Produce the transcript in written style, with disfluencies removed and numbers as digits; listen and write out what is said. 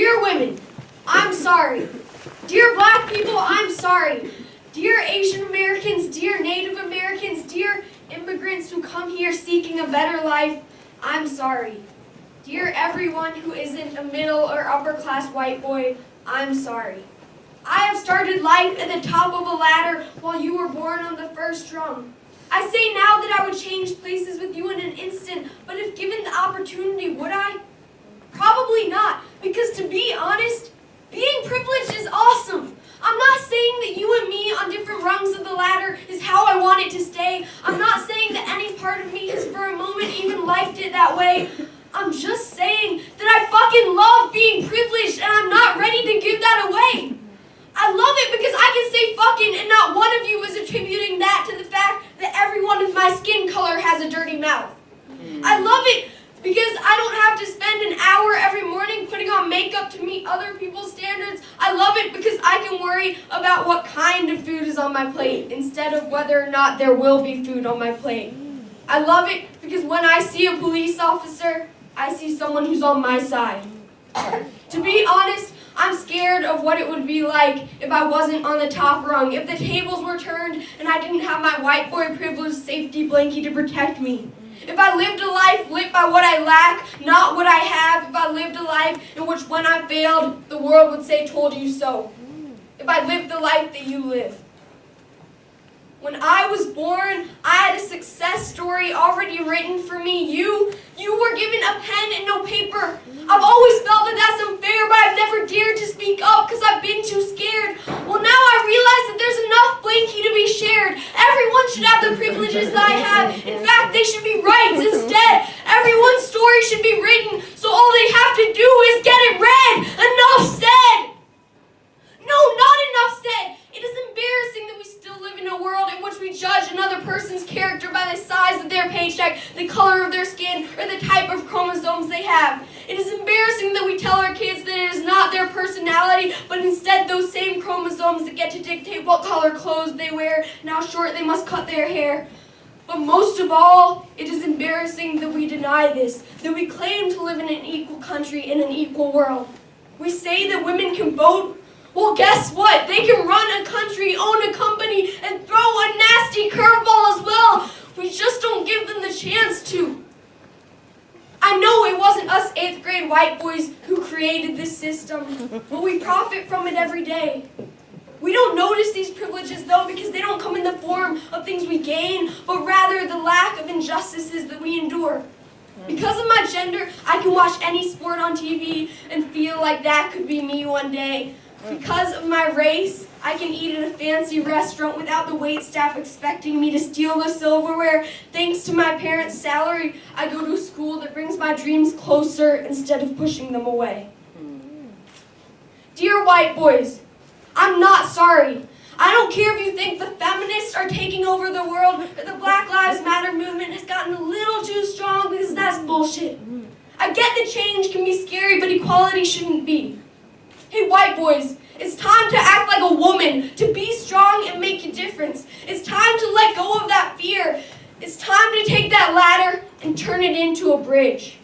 Dear women, I'm sorry. Dear black people, I'm sorry. Dear Asian Americans, dear Native Americans, dear immigrants who come here seeking a better life, I'm sorry. Dear everyone who isn't a middle or upper class white boy, I'm sorry. I have started life at the top of a ladder while you were born on the first rung. I say now that I would change places with you in an instant, but if given the opportunity, would I? Probably not, because to be honest, being privileged is awesome. I'm not saying that you and me on different rungs of the ladder is how I want it to stay. I'm not saying that any part of me has for a moment even liked it that way. I'm just saying that I fucking love being privileged and I'm not ready to give that away. I love it because I can say fucking and not one of you is attributing that to the fact that everyone with my skin color has a dirty mouth. I love it because I don't have to spend an hour every morning putting on makeup to meet other people's standards. I love it because I can worry about what kind of food is on my plate instead of whether or not there will be food on my plate. I love it because when I see a police officer, I see someone who's on my side. To be honest, I'm scared of what it would be like if I wasn't on the top rung, if the tables were turned and I didn't have my white boy privilege safety blanket to protect me. If I lived a life lit by what I lack, not what I have, if I lived a life in which when I failed, the world would say, told you so. If I lived the life that you live. When I was born, I had a success story already written for me. You were given a pen and no paper. I've always felt that that's unfair, but I've never dared to speak up because I've been too scared. Well, now I realize that there's enough blankie to be shared. Everyone should have the privileges that I have. In fact, they should be rights instead. Everyone's story should be written, so all they have to do is get it read. Enough said. No, not enough said. It is embarrassing that we still live in a world in which we judge another person's character by the size of their paycheck, the color of their skin, or the type of chromosomes they have. It is embarrassing that we tell our kids that it is not their personality, but instead those same chromosomes that get to dictate what color clothes they wear and how short they must cut their hair. But most of all, it is embarrassing that we deny this, that we claim to live in an equal country, in an equal world. We say that women can vote. Well, guess what? They can run a country, own a company, and throw a nasty curveball as well. We just don't give them the chance to. I know it wasn't us 8th grade white boys who created this system, but we profit from it every day. We don't notice these privileges, though, because they don't come in the form of things we gain, but rather the lack of injustices that we endure. Because of my gender, I can watch any sport on TV and feel like that could be me one day. Because of my race, I can eat at a fancy restaurant without the waitstaff expecting me to steal the silverware. Thanks to my parents' salary, I go to a school that brings my dreams closer instead of pushing them away. Dear white boys, I'm not sorry. I don't care if you think the feminists are taking over the world or the Black Lives Matter movement has gotten a little too strong, because that's bullshit. I get that change can be scary, but equality shouldn't be. Hey, white boys, it's time to act like a woman, to be strong and make a difference. It's time to let go of that fear. It's time to take that ladder and turn it into a bridge.